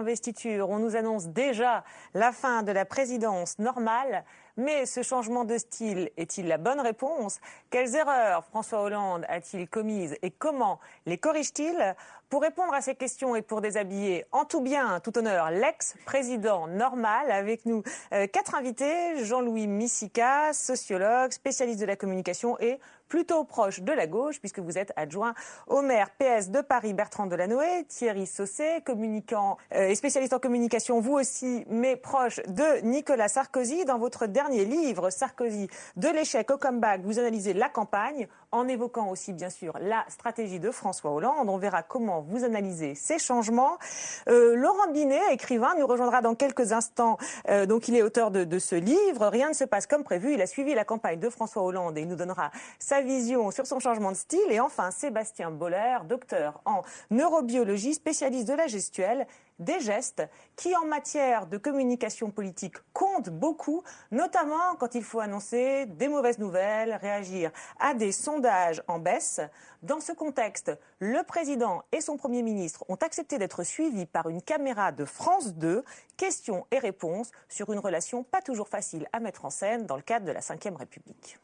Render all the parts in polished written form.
Investiture, on nous annonce déjà la fin de la présidence normale, mais ce changement de style est-il la bonne réponse? Quelles erreurs François Hollande a-t-il commises et comment les corrige-t-il? Pour répondre à ces questions et pour déshabiller en tout bien, tout honneur, l'ex-président normal, avec nous 4 invités, Jean-Louis Missika, sociologue, spécialiste de la communication et plutôt proche de la gauche, puisque vous êtes adjoint au maire PS de Paris, Bertrand Delanoë, Thierry Sausset, communicant et spécialiste en communication, vous aussi, mais proche de Nicolas Sarkozy. Dans votre dernier livre, Sarkozy, de l'échec au comeback, vous analysez la campagne, en évoquant aussi, bien sûr, la stratégie de François Hollande. On verra comment vous analysez ces changements. Laurent Binet, écrivain, nous rejoindra dans quelques instants. Donc, il est auteur de ce livre. Rien ne se passe comme prévu. Il a suivi la campagne de François Hollande et il nous donnera sa vision sur son changement de style. Et enfin, Sébastien Boller, docteur en neurobiologie, spécialiste de la gestuelle, des gestes qui, en matière de communication politique, comptent beaucoup, notamment quand il faut annoncer des mauvaises nouvelles, réagir à des sondages en baisse. Dans ce contexte, le président et son Premier ministre ont accepté d'être suivis par une caméra de France 2. Questions et réponses sur une relation pas toujours facile à mettre en scène dans le cadre de la Ve République.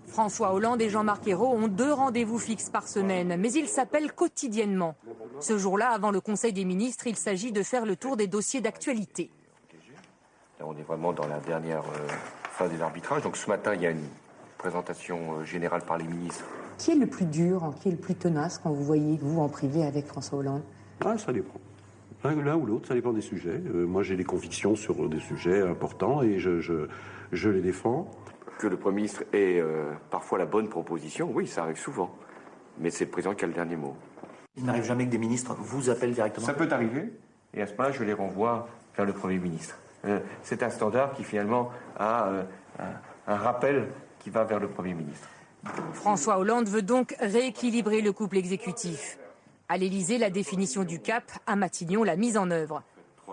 François Hollande et Jean-Marc Ayrault ont 2 rendez-vous fixes par semaine, mais ils s'appellent quotidiennement. Ce jour-là, avant le Conseil des ministres, il s'agit de faire le tour des dossiers d'actualité. Là, on est vraiment dans la dernière phase des arbitrages. Donc ce matin, il y a une présentation générale par les ministres. Qui est le plus dur, qui est le plus tenace quand vous voyez, vous, en privé avec François Hollande? Ça dépend. L'un ou l'autre, ça dépend des sujets. Moi, j'ai des convictions sur des sujets importants et je les défends. Que le Premier ministre ait parfois la bonne proposition, oui, ça arrive souvent. Mais c'est le président qui a le dernier mot. Il n'arrive jamais que des ministres vous appellent directement? Ça peut arriver, et à ce moment-là, je les renvoie vers le Premier ministre. C'est un standard qui, finalement, a un rappel qui va vers le Premier ministre. François Hollande veut donc rééquilibrer le couple exécutif. À l'Élysée, la définition du cap, à Matignon, la mise en œuvre.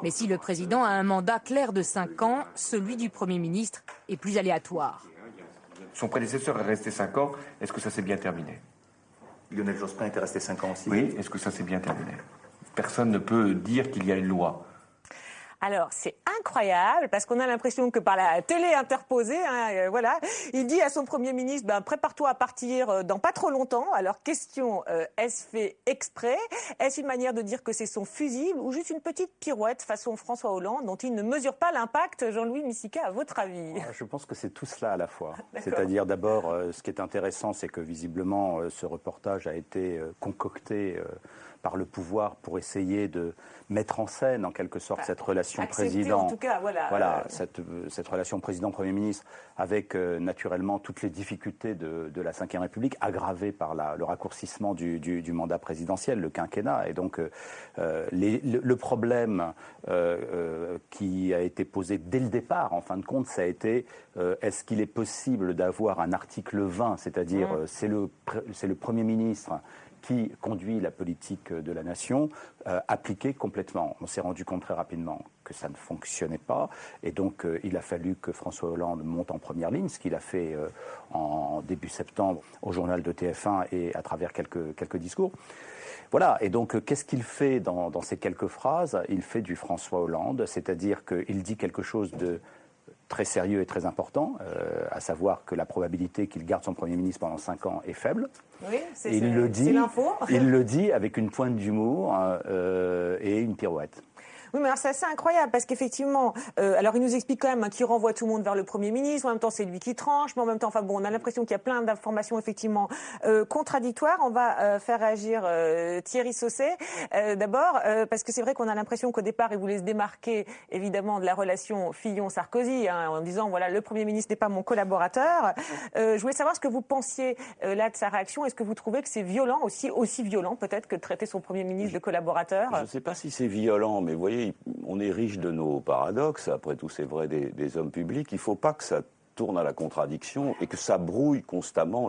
Mais si le président a un mandat clair de 5 ans, celui du Premier ministre est plus aléatoire. Son prédécesseur est resté 5 ans. Est-ce que ça s'est bien terminé? Lionel Jospin était resté 5 ans aussi. Oui, est-ce que ça s'est bien terminé? Personne ne peut dire qu'il y a une loi. Alors, c'est incroyable, parce qu'on a l'impression que par la télé interposée, voilà, il dit à son Premier ministre, prépare-toi à partir dans pas trop longtemps. Alors, question, est-ce fait exprès? Est-ce une manière de dire que c'est son fusible ou juste une petite pirouette façon François Hollande dont il ne mesure pas l'impact? Jean-Louis Missika, à votre avis? Je pense que c'est tout cela à la fois. C'est-à-dire d'abord, ce qui est intéressant, c'est que visiblement, ce reportage a été concocté par le pouvoir pour essayer de mettre en scène, en quelque sorte, cette relation président. En tout cas, voilà, cette relation président-premier ministre, avec naturellement toutes les difficultés de la Ve République, aggravées par le raccourcissement du mandat présidentiel, le quinquennat. Et donc, le problème qui a été posé dès le départ, en fin de compte, ça a été est-ce qu'il est possible d'avoir un article 20, c'est-à-dire c'est le Premier ministre qui conduit la politique de la nation, appliquée complètement. On s'est rendu compte très rapidement que ça ne fonctionnait pas, et donc il a fallu que François Hollande monte en première ligne, ce qu'il a fait en début septembre au journal de TF1 et à travers quelques discours. Voilà, et donc qu'est-ce qu'il fait dans ces quelques phrases? Il fait du François Hollande, c'est-à-dire qu'il dit quelque chose de très sérieux et très important, à savoir que la probabilité qu'il garde son Premier ministre pendant 5 ans est faible. Oui, c'est l'info. Il le dit avec une pointe d'humour et une pirouette. Oui, mais alors c'est assez incroyable parce qu'effectivement, alors il nous explique quand même qu'il renvoie tout le monde vers le Premier ministre, en même temps c'est lui qui tranche, mais en même temps, on a l'impression qu'il y a plein d'informations effectivement contradictoires. On va faire réagir Thierry Sausset d'abord, parce que c'est vrai qu'on a l'impression qu'au départ, il voulait se démarquer évidemment de la relation Fillon-Sarkozy, en disant voilà, le Premier ministre n'est pas mon collaborateur. Je voulais savoir ce que vous pensiez là de sa réaction. Est-ce que vous trouvez que c'est violent, aussi violent peut-être que de traiter son Premier ministre de collaborateur? Je ne sais pas si c'est violent, mais vous voyez, on est riche de nos paradoxes, après tout c'est vrai des hommes publics, il ne faut pas que ça tourne à la contradiction et que ça brouille constamment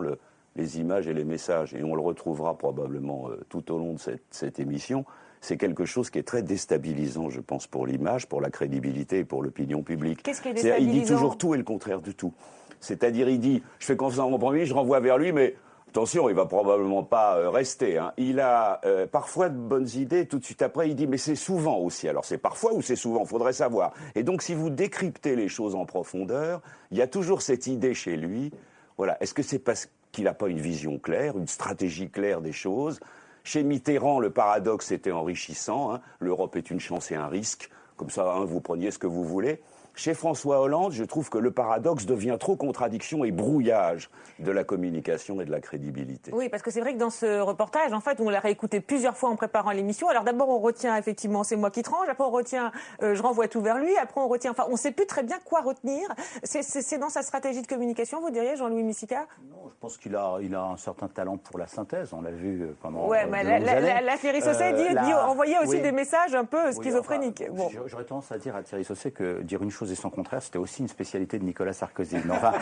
les images et les messages, et on le retrouvera probablement tout au long de cette émission. C'est quelque chose qui est très déstabilisant, je pense, pour l'image, pour la crédibilité et pour l'opinion publique. Qu'est-ce qui est déstabilisant? Il dit toujours tout et le contraire de tout. C'est-à-dire, il dit, je fais confiance à mon Premier ministre, je renvoie vers lui, mais Attention, il va probablement pas rester. Hein. Il a parfois de bonnes idées. Tout de suite après, il dit mais c'est souvent aussi. Alors c'est parfois ou c'est souvent, faudrait savoir. Et donc si vous décryptez les choses en profondeur, il y a toujours cette idée chez lui. Voilà. Est-ce que c'est parce qu'il n'a pas une vision claire, une stratégie claire des choses? Chez Mitterrand, le paradoxe était enrichissant. Hein. L'Europe est une chance et un risque. Comme ça, hein, vous preniez ce que vous voulez. Chez François Hollande, je trouve que le paradoxe devient trop contradiction et brouillage de la communication et de la crédibilité. Oui, parce que c'est vrai que dans ce reportage, en fait, on l'a réécouté plusieurs fois en préparant l'émission. Alors d'abord, on retient effectivement c'est moi qui tranche, après on retient je renvoie tout vers lui, après on retient, enfin, on ne sait plus très bien quoi retenir. C'est dans sa stratégie de communication, vous diriez, Jean-Louis Missika? Non, je pense qu'il a un certain talent pour la synthèse. On l'a vu pendant. Ouais, mais la Thierry Sausset envoyait aussi des messages un peu schizophréniques. Enfin, bon. J'aurais tendance à dire à Thierry Sausset que dire une chose et son contraire, c'était aussi une spécialité de Nicolas Sarkozy. Mais enfin,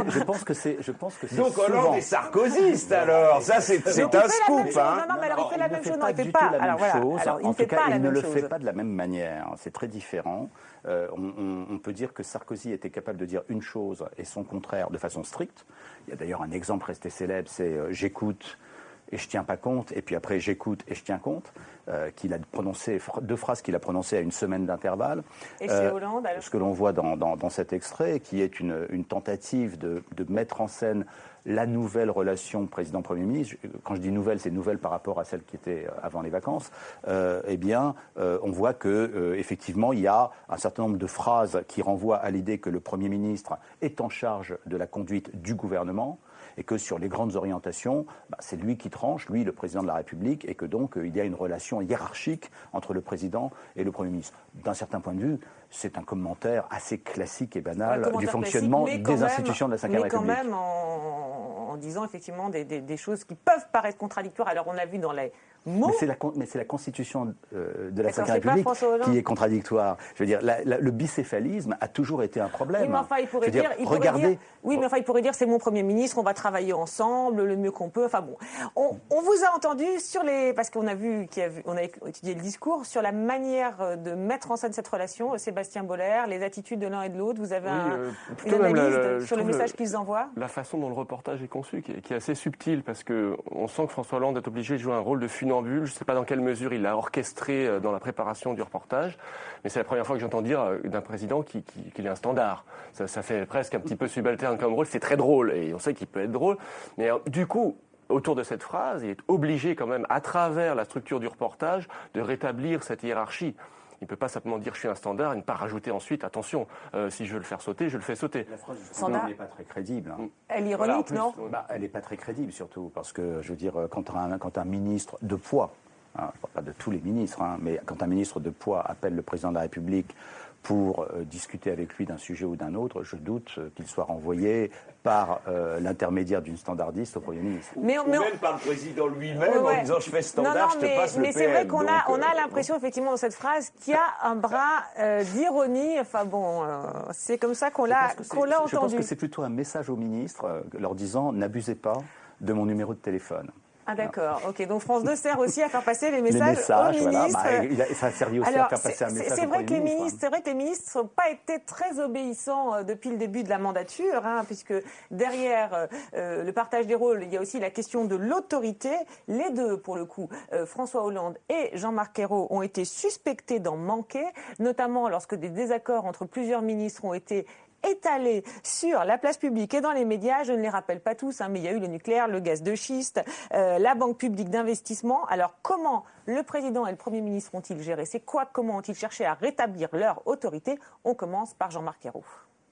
je pense que c'est. Donc Hollande est sarkozyste alors. Ça c'est un scoop. Hein. Non, mais alors il fait la même chose. Non, il fait pas la même chose. En tout cas, il ne le fait pas de la même manière. C'est très différent. On peut dire que Sarkozy était capable de dire une chose et son contraire de façon stricte. Il y a d'ailleurs un exemple resté célèbre, c'est j'écoute et je tiens pas compte, et puis après j'écoute et je tiens compte, qu'il a prononcé, 2 phrases qu'il a prononcées à une semaine d'intervalle. Et chez Hollande, alors... Ce que l'on voit dans cet extrait, qui est une tentative de mettre en scène la nouvelle relation président-premier ministre. Quand je dis nouvelle, c'est nouvelle par rapport à celle qui était avant les vacances. On voit que effectivement, il y a un certain nombre de phrases qui renvoient à l'idée que le Premier ministre est en charge de la conduite du gouvernement, et que sur les grandes orientations, c'est lui qui tranche, lui, le président de la République, et que donc il y a une relation hiérarchique entre le président et le Premier ministre. D'un certain point de vue, c'est un commentaire assez classique et banal du fonctionnement des institutions de la Ve République. Mais quand même en disant effectivement des choses qui peuvent paraître contradictoires. Alors on a vu dans les mots... Mais c'est la constitution de la Ve République qui est contradictoire. Je veux dire, le bicéphalisme a toujours été un problème. Oui, mais enfin, il pourrait dire c'est mon Premier ministre, on va travailler ensemble le mieux qu'on peut. Enfin bon, on vous a entendu sur parce qu'on a vu on a étudié le discours sur la manière de mettre en scène cette relation. Sébastien Boller, les attitudes de l'un et de l'autre. Vous avez une analyse sur le message qu'ils envoient? La façon dont le reportage est conçu, qui est assez subtile, parce que on sent que François Hollande est obligé de jouer un rôle de funambule. Je ne sais pas dans quelle mesure il l'a orchestré dans la préparation du reportage, mais c'est la première fois que j'entends dire d'un président qu'il est un standard. Ça fait presque un petit peu subalterne comme rôle. C'est très drôle, et on sait qu'il peut être drôle. Mais du coup, autour de cette phrase, il est obligé quand même, à travers la structure du reportage, de rétablir cette hiérarchie. Il ne peut pas simplement dire je suis un standard et ne pas rajouter ensuite attention, si je veux le faire sauter, je le fais sauter. La phrase justement n'est pas très crédible. Hein. Elle est ironique, non? Elle n'est pas très crédible surtout parce que, je veux dire, quand un ministre de poids, hein, pas de tous les ministres, hein, mais quand un ministre de poids appelle le président de la République pour discuter avec lui d'un sujet ou d'un autre, je doute qu'il soit renvoyé par l'intermédiaire d'une standardiste au Premier ministre. Ou même par le président lui-même en disant je fais standard, je te passe le PM. Mais c'est vrai qu'on a l'impression effectivement dans cette phrase qu'il y a un bras d'ironie. Enfin bon, c'est comme ça qu'on l'a entendu. Je pense que c'est plutôt un message au ministre leur disant n'abusez pas de mon numéro de téléphone. Ah d'accord, ok. Donc France 2 sert aussi à faire passer les messages aux ministres. Voilà. Ça a servi aussi à faire passer un message c'est vrai au Premier ministre. C'est vrai que les ministres n'ont pas été très obéissants depuis le début de la mandature, hein, puisque derrière le partage des rôles, il y a aussi la question de l'autorité. Les deux, pour le coup, François Hollande et Jean-Marc Ayrault, ont été suspectés d'en manquer, notamment lorsque des désaccords entre plusieurs ministres ont été étalés sur la place publique et dans les médias. Je ne les rappelle pas tous, hein, mais il y a eu le nucléaire, le gaz de schiste, la Banque publique d'investissement. Alors comment le président et le Premier ministre ont-ils géré comment ont-ils cherché à rétablir leur autorité? On commence par Jean-Marc Ayrault.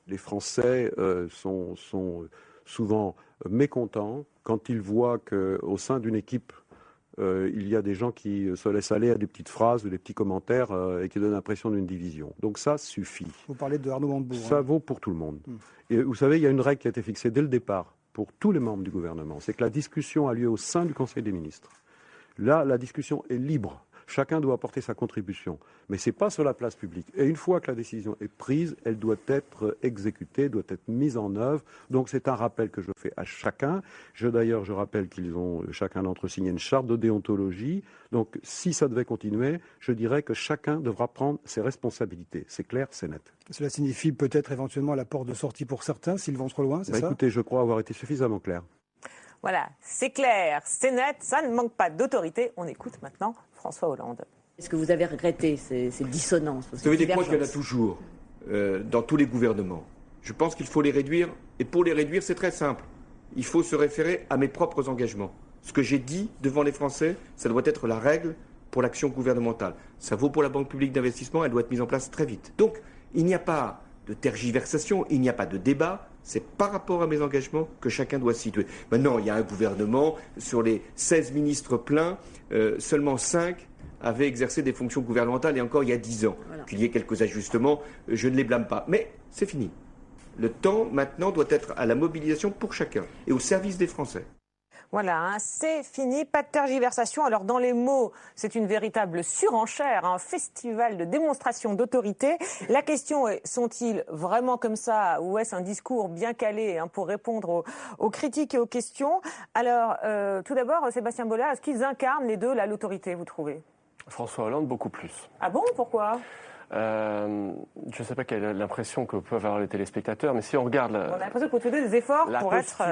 Les Français sont souvent mécontents quand ils voient qu'au sein d'une équipe, il y a des gens qui se laissent aller à des petites phrases ou des petits commentaires et qui donnent l'impression d'une division. Donc ça suffit. Vous parlez de Arnaud Montebourg. Ça vaut pour tout le monde. Et vous savez, il y a une règle qui a été fixée dès le départ pour tous les membres du gouvernement. C'est que la discussion a lieu au sein du Conseil des ministres. Là, la discussion est libre. Chacun doit apporter sa contribution. Mais ce n'est pas sur la place publique. Et une fois que la décision est prise, elle doit être exécutée, doit être mise en œuvre. Donc c'est un rappel que je fais à chacun. D'ailleurs, je rappelle qu'ils ont chacun d'entre eux signé une charte de déontologie. Donc si ça devait continuer, je dirais que chacun devra prendre ses responsabilités. C'est clair, c'est net. Cela signifie peut-être éventuellement la porte de sortie pour certains s'ils vont trop loin, c'est ça? Écoutez, je crois avoir été suffisamment clair. Voilà, c'est clair, c'est net, ça ne manque pas d'autorité. On écoute maintenant François Hollande. Est-ce que vous avez regretté ces dissonances? Vous savez, des points qu'il y en a toujours dans tous les gouvernements. Je pense qu'il faut les réduire. Et pour les réduire, c'est très simple. Il faut se référer à mes propres engagements. Ce que j'ai dit devant les Français, ça doit être la règle pour l'action gouvernementale. Ça vaut pour la Banque publique d'investissement, elle doit être mise en place très vite. Donc, il n'y a pas de tergiversation, il n'y a pas de débat. C'est par rapport à mes engagements que chacun doit se situer. Maintenant, il y a un gouvernement, sur les 16 ministres pleins, seulement 5 avaient exercé des fonctions gouvernementales, et encore il y a 10 ans. Voilà. Qu'il y ait quelques ajustements, je ne les blâme pas. Mais c'est fini. Le temps, maintenant, doit être à la mobilisation pour chacun et au service des Français. Voilà, hein, c'est fini, pas de tergiversation. Alors dans les mots, c'est une véritable surenchère, un festival de démonstration d'autorité. La question est, sont-ils vraiment comme ça ou est-ce un discours bien calé pour répondre aux critiques et aux questions? Alors tout d'abord, Sébastien Bollard, est-ce qu'ils incarnent les deux l'autorité, vous trouvez? François Hollande, beaucoup plus. Ah bon, pourquoi? Je ne sais pas quelle est l'impression que peuvent avoir les téléspectateurs, mais si on regarde... On a l'impression que vous faisiez des efforts pour être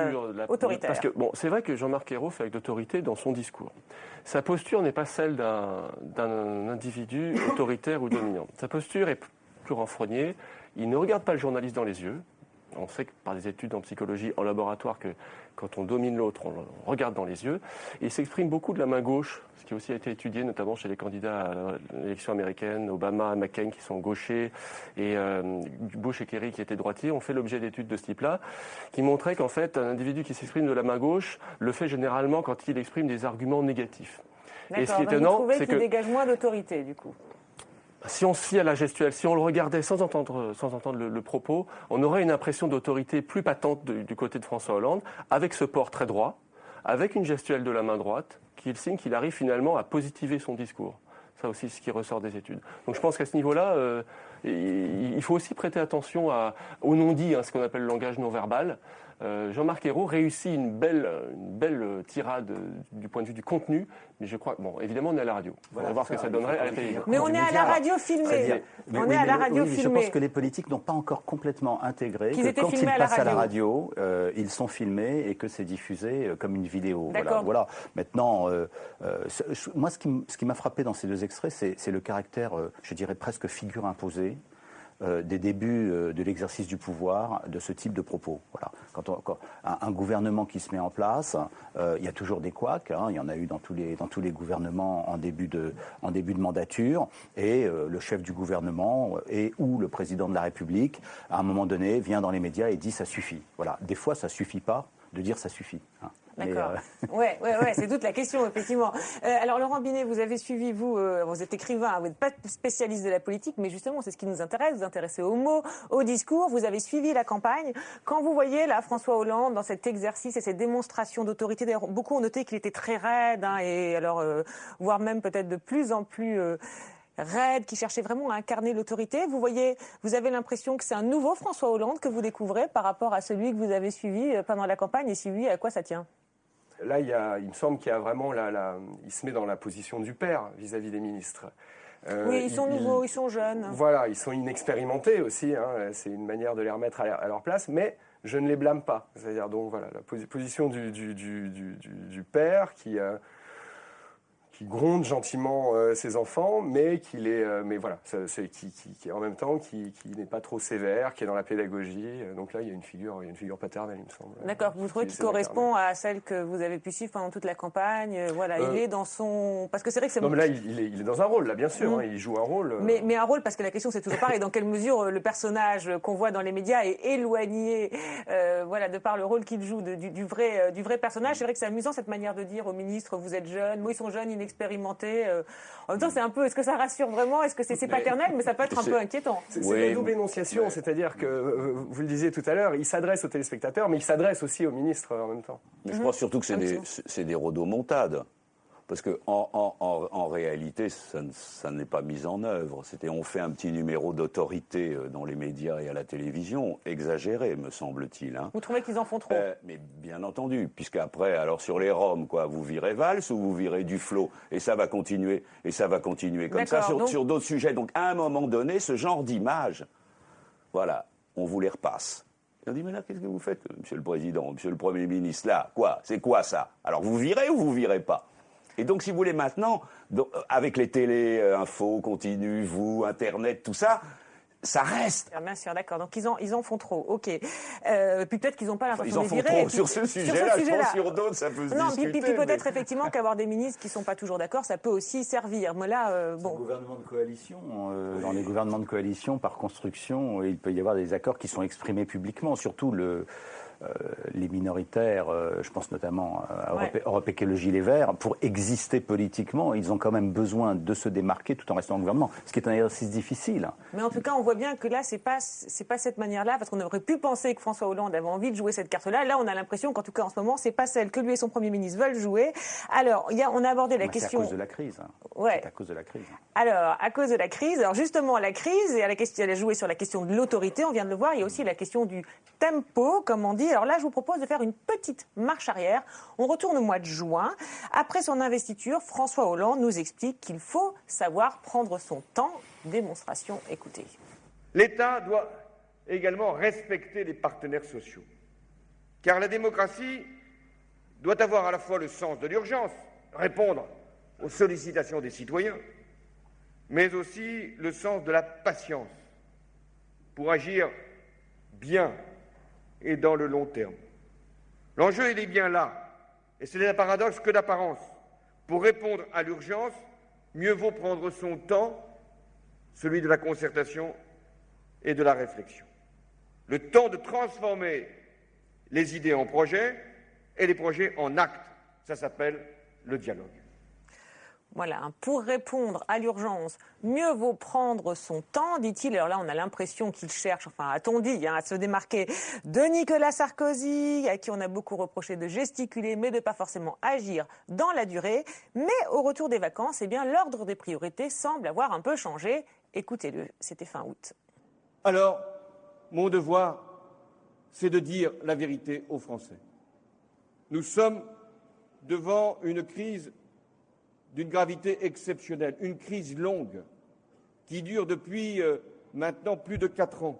autoritaire. Parce que, bon, c'est vrai que Jean-Marc Ayrault fait avec d'autorité dans son discours. Sa posture n'est pas celle d'un individu autoritaire ou dominant. Sa posture est plus renfrognée. Il ne regarde pas le journaliste dans les yeux. On sait que par des études en psychologie, en laboratoire, que quand on domine l'autre, on le regarde dans les yeux. Et il s'exprime beaucoup de la main gauche, ce qui a aussi été étudié notamment chez les candidats à l'élection américaine, Obama, McCain qui sont gauchers, et Bush et Kerry qui étaient droitiers, ont fait l'objet d'études de ce type-là, qui montraient qu'en fait, un individu qui s'exprime de la main gauche le fait généralement quand il exprime des arguments négatifs. D'accord, et ce qui est étonnant, c'est qu'il dégage moins d'autorité, du coup. Si on se fie à la gestuelle, si on le regardait sans entendre le propos, on aurait une impression d'autorité plus patente du côté de François Hollande, avec ce port très droit, avec une gestuelle de la main droite, qui est le signe qu'il arrive finalement à positiver son discours. Ça aussi, c'est ce qui ressort des études. Donc je pense qu'à ce niveau-là, il faut aussi prêter attention au non-dit, ce qu'on appelle le langage non-verbal. Jean-Marc Ayrault réussit une belle tirade du point de vue du contenu, mais je crois, bon, évidemment, on est à la radio. On va voir ce que ça donnerait à la télévision. Mais on est à la radio filmée. On est à la radio filmée. Je pense que les politiques n'ont pas encore complètement intégré que quand ils passent à la radio, ils sont filmés et que c'est diffusé comme une vidéo. Voilà. Maintenant, moi, ce qui m'a frappé dans ces deux extraits, c'est le caractère, je dirais presque figure imposée, des débuts de l'exercice du pouvoir de ce type de propos. Voilà. Quand un gouvernement qui se met en place, il y a toujours des couacs, il y en a eu dans tous les gouvernements en début de mandature, et le chef du gouvernement ou le président de la République, à un moment donné, vient dans les médias et dit « ça suffit ». Voilà. Des fois, ça suffit pas de dire « ça suffit ». D'accord. Ouais, c'est toute la question, effectivement. Alors, Laurent Binet, vous avez suivi, vous êtes écrivain, vous n'êtes pas spécialiste de la politique, mais justement, c'est ce qui nous intéresse, vous vous intéressez aux mots, au discours, vous avez suivi la campagne. Quand vous voyez, là, François Hollande, dans cet exercice et cette démonstration d'autorité, d'ailleurs, beaucoup ont noté qu'il était très raide, et alors, voire même peut-être de plus en plus... raide, qui cherchait vraiment à incarner l'autorité. Vous avez l'impression que c'est un nouveau François Hollande que vous découvrez par rapport à celui que vous avez suivi pendant la campagne, et si oui, à quoi ça tient? Là, il me semble qu'il y a vraiment il se met dans la position du père vis-à-vis des ministres. Oui, ils sont nouveaux, ils sont jeunes. Voilà, ils sont inexpérimentés aussi. C'est une manière de les remettre à leur place, mais je ne les blâme pas. C'est-à-dire donc voilà la position du père qui gronde gentiment ses enfants, mais qui en même temps qui n'est pas trop sévère, qui est dans la pédagogie. Donc là, il y a une figure paternelle, il me semble. D'accord. Vous trouvez qu'il correspond à celle que vous avez pu suivre pendant toute la campagne. Voilà, il est dans son. Parce que c'est vrai que c'est. Non, mais là, il est dans un rôle, là, bien sûr. Il joue un rôle. Mais un rôle, parce que la question c'est toujours pareil. Dans quelle mesure le personnage qu'on voit dans les médias est éloigné, de par le rôle qu'il joue du vrai personnage. C'est vrai que c'est amusant cette manière de dire aux ministres, vous êtes jeunes. Moi, ils sont jeunes, inexpérimentés. En même temps, c'est un peu. Est-ce que ça rassure vraiment? Est-ce que c'est paternel? Mais ça peut être un peu inquiétant. C'est la double énonciation, c'est-à-dire que vous le disiez tout à l'heure, il s'adresse aux téléspectateurs, mais il s'adresse aussi aux ministres en même temps. Mais je crois surtout que c'est des rodomontades. Parce qu'en réalité, ça n'est pas mis en œuvre. On fait un petit numéro d'autorité dans les médias et à la télévision, exagéré, me semble-t-il. Vous trouvez qu'ils en font trop? Mais bien entendu, puisqu'après, alors sur les Roms, vous virez Valls ou vous virez Duflot, et ça va continuer comme ça sur d'autres sujets. Donc à un moment donné, ce genre d'images, voilà, on vous les repasse. Ils ont dit, mais là, qu'est-ce que vous faites, Monsieur le Président, Monsieur le Premier ministre, là, quoi? C'est quoi ça? Alors vous virez ou vous virez pas? Et donc, si vous voulez, maintenant, avec les télé, infos, continu, vous, Internet, tout ça, ça reste. Bien sûr, d'accord. Donc ils en font trop. Ok. Puis peut-être qu'ils n'ont pas l'intention de les virer. Ils en font trop. Sur ce sujet-là, je pense sur d'autres, ça peut se discuter. Puis peut-être effectivement qu'avoir des ministres qui ne sont pas toujours d'accord, ça peut aussi servir. Mais là, bon. Gouvernement de coalition. Dans les gouvernements de coalition, par construction, il peut y avoir des accords qui sont exprimés publiquement. Surtout les minoritaires, je pense notamment à Europe Écologie Les Verts, pour exister politiquement, ils ont quand même besoin de se démarquer tout en restant au gouvernement, ce qui est un exercice difficile. Mais en tout cas, on voit bien que là, c'est pas cette manière-là, parce qu'on aurait pu penser que François Hollande avait envie de jouer cette carte-là. Là, on a l'impression qu'en tout cas, en ce moment, c'est pas celle que lui et son Premier ministre veulent jouer. Alors, on a abordé la question... C'est à cause de la crise. Ouais. C'est à cause de la crise. Alors, à cause de la crise, alors justement, la crise, et elle a joué sur la question de l'autorité, on vient de le voir, il y a aussi la question du tempo, comme on dit. Alors là, je vous propose de faire une petite marche arrière. On retourne au mois de juin. Après son investiture, François Hollande nous explique qu'il faut savoir prendre son temps. Démonstration, écoutez. L'État doit également respecter les partenaires sociaux. Car la démocratie doit avoir à la fois le sens de l'urgence, répondre aux sollicitations des citoyens, mais aussi le sens de la patience pour agir bien et dans le long terme. L'enjeu, il est bien là, et ce n'est un paradoxe que d'apparence. Pour répondre à l'urgence, mieux vaut prendre son temps, celui de la concertation et de la réflexion. Le temps de transformer les idées en projets et les projets en actes. Ça s'appelle le dialogue. Voilà, pour répondre à l'urgence, mieux vaut prendre son temps, dit-il. Alors là, on a l'impression qu'il cherche, enfin, a-t-on dit, à se démarquer de Nicolas Sarkozy, à qui on a beaucoup reproché de gesticuler, mais de pas forcément agir dans la durée. Mais au retour des vacances, eh bien, l'ordre des priorités semble avoir un peu changé. Écoutez-le, c'était fin août. Alors, mon devoir, c'est de dire la vérité aux Français. Nous sommes devant une crise d'une gravité exceptionnelle, une crise longue qui dure depuis maintenant plus de 4 ans.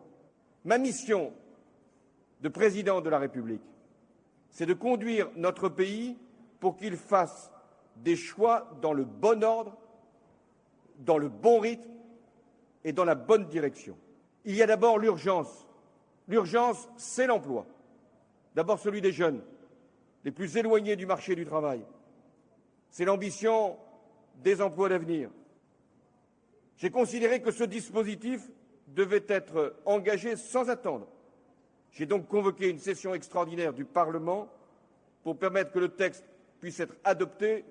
Ma mission de président de la République, c'est de conduire notre pays pour qu'il fasse des choix dans le bon ordre, dans le bon rythme et dans la bonne direction. Il y a d'abord l'urgence. L'urgence, c'est l'emploi. D'abord celui des jeunes, les plus éloignés du marché du travail. C'est l'ambition des emplois d'avenir. J'ai considéré que ce dispositif devait être engagé sans attendre. J'ai donc convoqué une session extraordinaire du Parlement pour permettre que le texte puisse être adopté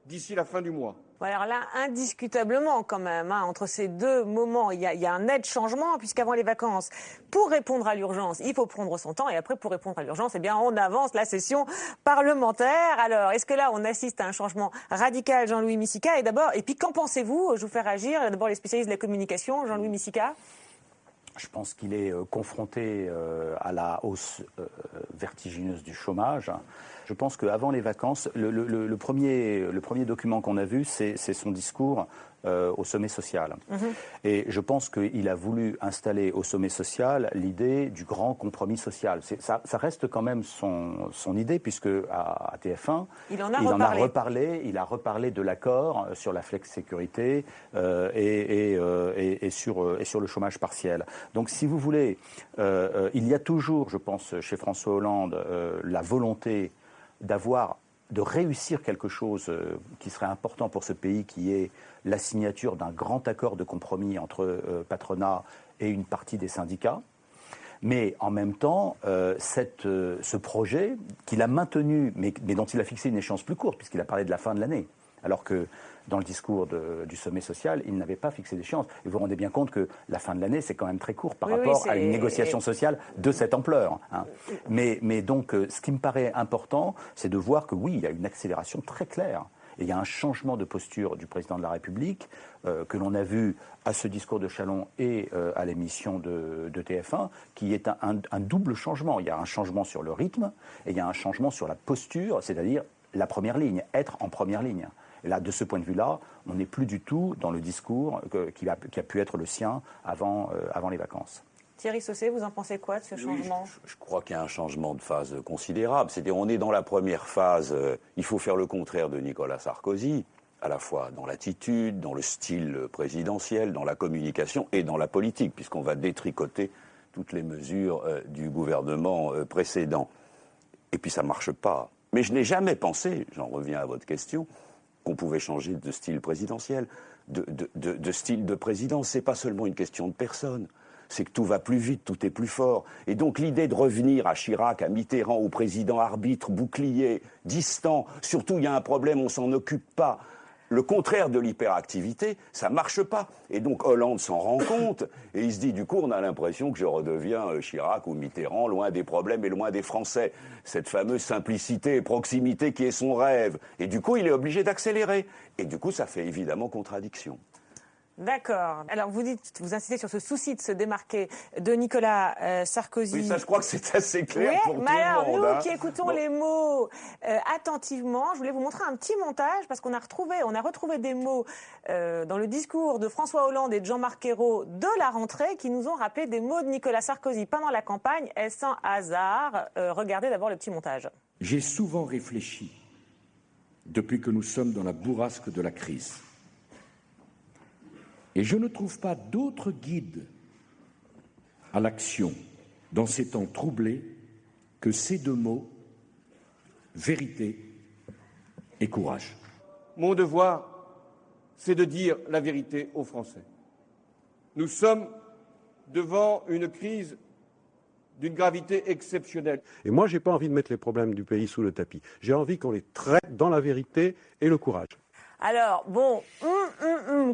d'ici la fin du mois. Alors là, indiscutablement quand même, entre ces deux moments, il y a un net changement, puisqu'avant les vacances, pour répondre à l'urgence, il faut prendre son temps, et après, pour répondre à l'urgence, eh bien, on avance la session parlementaire. Alors, est-ce que là, on assiste à un changement radical, Jean-Louis Missica? Et puis, qu'en pensez-vous? Je vous fais réagir. D'abord, les spécialistes de la communication, Jean-Louis Missica. Je pense qu'il est confronté à la hausse vertigineuse du chômage. Je pense qu'avant les vacances, le premier document qu'on a vu, c'est son discours au sommet social. Et je pense qu'il a voulu installer au sommet social l'idée du grand compromis social. Ça reste quand même son idée, puisque à TF1, il en a reparlé. Il a reparlé de l'accord sur la flex-sécurité et sur le chômage partiel. Donc, si vous voulez, il y a toujours, je pense, chez François Hollande, la volonté de réussir quelque chose qui serait important pour ce pays, qui est la signature d'un grand accord de compromis entre patronat et une partie des syndicats. Mais en même temps, ce projet qu'il a maintenu, mais dont il a fixé une échéance plus courte, puisqu'il a parlé de la fin de l'année, alors que dans le discours du sommet social, il n'avait pas fixé d'échéance. Et vous vous rendez bien compte que la fin de l'année, c'est quand même très court par rapport à une négociation sociale de cette ampleur. Mais donc, ce qui me paraît important, c'est de voir que oui, il y a une accélération très claire. Et il y a un changement de posture du président de la République que l'on a vu à ce discours de Châlons et à l'émission de TF1, qui est un double changement. Il y a un changement sur le rythme et il y a un changement sur la posture, c'est-à-dire la première ligne, être en première ligne. Et là, de ce point de vue-là, on n'est plus du tout dans le discours qui a pu être le sien avant les vacances. Thierry Sausset, vous en pensez quoi de ce changement? Je crois qu'il y a un changement de phase considérable. C'est-à-dire, on est dans la première phase, il faut faire le contraire de Nicolas Sarkozy, à la fois dans l'attitude, dans le style présidentiel, dans la communication et dans la politique, puisqu'on va détricoter toutes les mesures du gouvernement précédent. Et puis ça ne marche pas. Mais je n'ai jamais pensé, j'en reviens à votre question, qu'on pouvait changer de style présidentiel, de style de présidence. Ce n'est pas seulement une question de personne. C'est que tout va plus vite, tout est plus fort. Et donc l'idée de revenir à Chirac, à Mitterrand, au président arbitre, bouclier, distant, surtout il y a un problème, on ne s'en occupe pas. Le contraire de l'hyperactivité, ça ne marche pas. Et donc Hollande s'en rend compte et il se dit, du coup, on a l'impression que je redeviens Chirac ou Mitterrand, loin des problèmes et loin des Français. Cette fameuse simplicité et proximité qui est son rêve. Et du coup, il est obligé d'accélérer. Et du coup, ça fait évidemment contradiction. D'accord. Alors vous insistez sur ce souci de se démarquer de Nicolas Sarkozy. Oui, ça je crois que c'est assez clair pour tout mais alors, le monde. Nous qui écoutons les mots attentivement, je voulais vous montrer un petit montage parce qu'on a retrouvé des mots dans le discours de François Hollande et de Jean-Marc Ayrault de la rentrée qui nous ont rappelé des mots de Nicolas Sarkozy pendant la campagne. Est-ce un hasard? Regardez d'abord le petit montage. J'ai souvent réfléchi depuis que nous sommes dans la bourrasque de la crise. Et je ne trouve pas d'autre guide à l'action dans ces temps troublés que ces deux mots, vérité et courage. Mon devoir, c'est de dire la vérité aux Français. Nous sommes devant une crise d'une gravité exceptionnelle. Et moi, je n'ai pas envie de mettre les problèmes du pays sous le tapis. J'ai envie qu'on les traite dans la vérité et le courage. Alors, bon,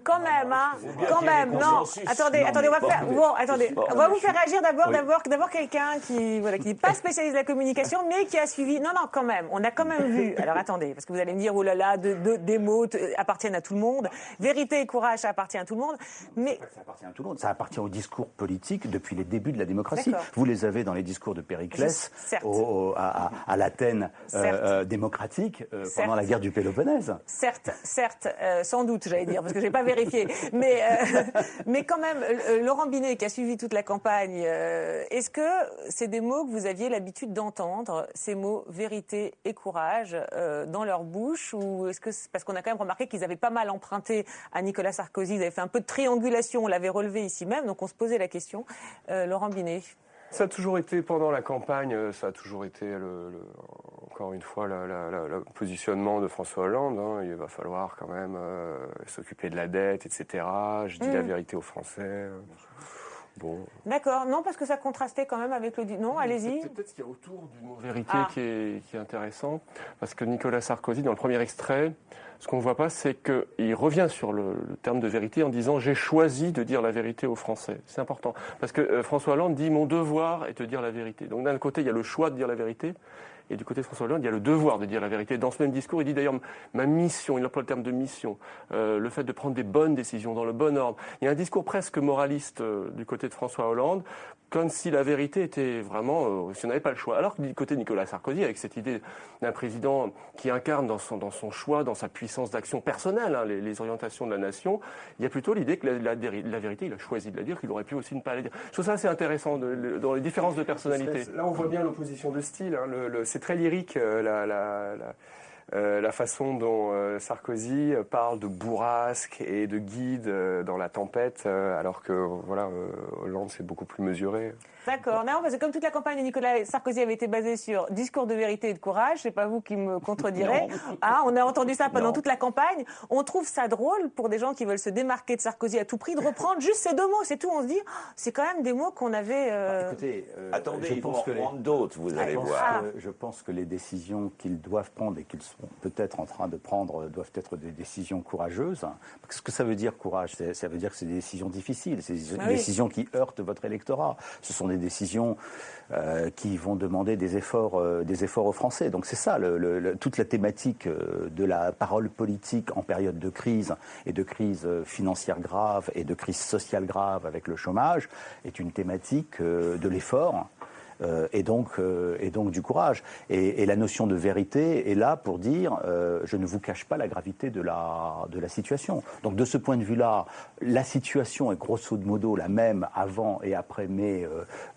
quand même, hein, quand même, non, attendez, on va faire, bon, attendez, on va vous faire réagir d'abord quelqu'un qui n'est pas spécialiste de la communication, mais qui a suivi, non, quand même, on a quand même vu, alors attendez, parce que vous allez me dire, oh là là, des mots appartiennent à tout le monde, vérité et courage, ça appartient à tout le monde, mais... Ça appartient à tout le monde, ça appartient au discours politique depuis les débuts de la démocratie. Vous les avez dans les discours de Périclès, à l'Athènes démocratique, pendant la guerre du Péloponnèse. Certes, sans doute, j'allais dire, parce que je n'ai pas vérifié. Mais quand même, Laurent Binet, qui a suivi toute la campagne, est-ce que c'est des mots que vous aviez l'habitude d'entendre, ces mots vérité et courage, dans leur bouche, ou est-ce que parce qu'on a quand même remarqué qu'ils avaient pas mal emprunté à Nicolas Sarkozy, ils avaient fait un peu de triangulation, on l'avait relevé ici même, donc on se posait la question. Laurent Binet. Ça a toujours été, pendant la campagne, ça a toujours été, encore une fois, le positionnement de François Hollande. Hein. Il va falloir quand même s'occuper de la dette, etc. Je dis la vérité aux Français. Bon. D'accord, non, parce que ça contrastait quand même avec le... Non, allez-y. C'est peut-être ce qu'il y a autour du mot vérité qui est intéressant, parce que Nicolas Sarkozy, dans le premier extrait, ce qu'on ne voit pas, c'est qu'il revient sur le terme de vérité en disant « j'ai choisi de dire la vérité aux Français ». C'est important, parce que François Hollande dit « mon devoir est de dire la vérité ». Donc d'un côté, il y a le choix de dire la vérité, et du côté de François Hollande, il y a le devoir de dire la vérité. Dans ce même discours, il dit d'ailleurs ma mission, il emploie le terme de mission, le fait de prendre des bonnes décisions dans le bon ordre. Il y a un discours presque moraliste du côté de François Hollande, comme si la vérité était vraiment, si on n'avait pas le choix. Alors que du côté de Nicolas Sarkozy, avec cette idée d'un président qui incarne dans son choix, dans sa puissance d'action personnelle, hein, les orientations de la nation, il y a plutôt l'idée que la vérité, il a choisi de la dire, qu'il aurait pu aussi ne pas la dire. Je trouve ça assez intéressant dans les différences de personnalité. Là, on voit bien l'opposition de style. Hein, c'est très lyrique, la façon dont Sarkozy parle de bourrasque et de guide dans la tempête, alors que Hollande, c'est beaucoup plus mesuré. D'accord. Non, parce que comme toute la campagne de Nicolas Sarkozy avait été basée sur discours de vérité et de courage, c'est pas vous qui me contredirez. On a entendu ça pendant toute la campagne. On trouve ça drôle pour des gens qui veulent se démarquer de Sarkozy à tout prix, de reprendre juste ces deux mots, c'est tout. On se dit, c'est quand même des mots qu'on avait... Écoutez, attendez, il faut en prendre d'autres, vous allez voir. Je pense que les décisions qu'ils doivent prendre et qu'ils sont peut-être en train de prendre doivent être des décisions courageuses. Ce que ça veut dire, courage, ça veut dire que c'est des décisions difficiles, c'est des décisions qui heurtent votre électorat. Ce sont des décisions qui vont demander des efforts aux Français. Donc c'est ça, toute la thématique de la parole politique en période de crise et de crise financière grave et de crise sociale grave avec le chômage est une thématique de l'effort. et donc du courage. Et la notion de vérité est là pour dire je ne vous cache pas la gravité de la situation. Donc de ce point de vue-là, la situation est grosso modo la même avant et après mai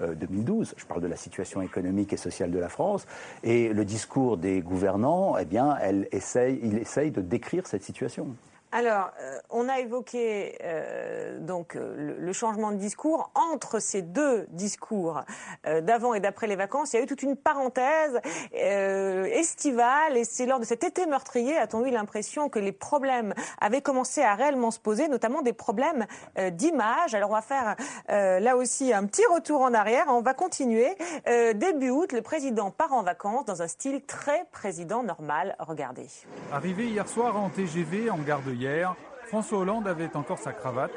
2012. Je parle de la situation économique et sociale de la France. Et le discours des gouvernants, eh bien, il essaye de décrire cette situation. Alors, on a évoqué le changement de discours. Entre ces deux discours d'avant et d'après les vacances, il y a eu toute une parenthèse estivale. Et c'est lors de cet été meurtrier, a-t-on eu l'impression que les problèmes avaient commencé à réellement se poser, notamment des problèmes d'image. Alors, on va faire là aussi un petit retour en arrière. On va continuer. Début août, le président part en vacances dans un style très président normal. Regardez. Arrivé hier soir en TGV en gare de Hier, François Hollande avait encore sa cravate.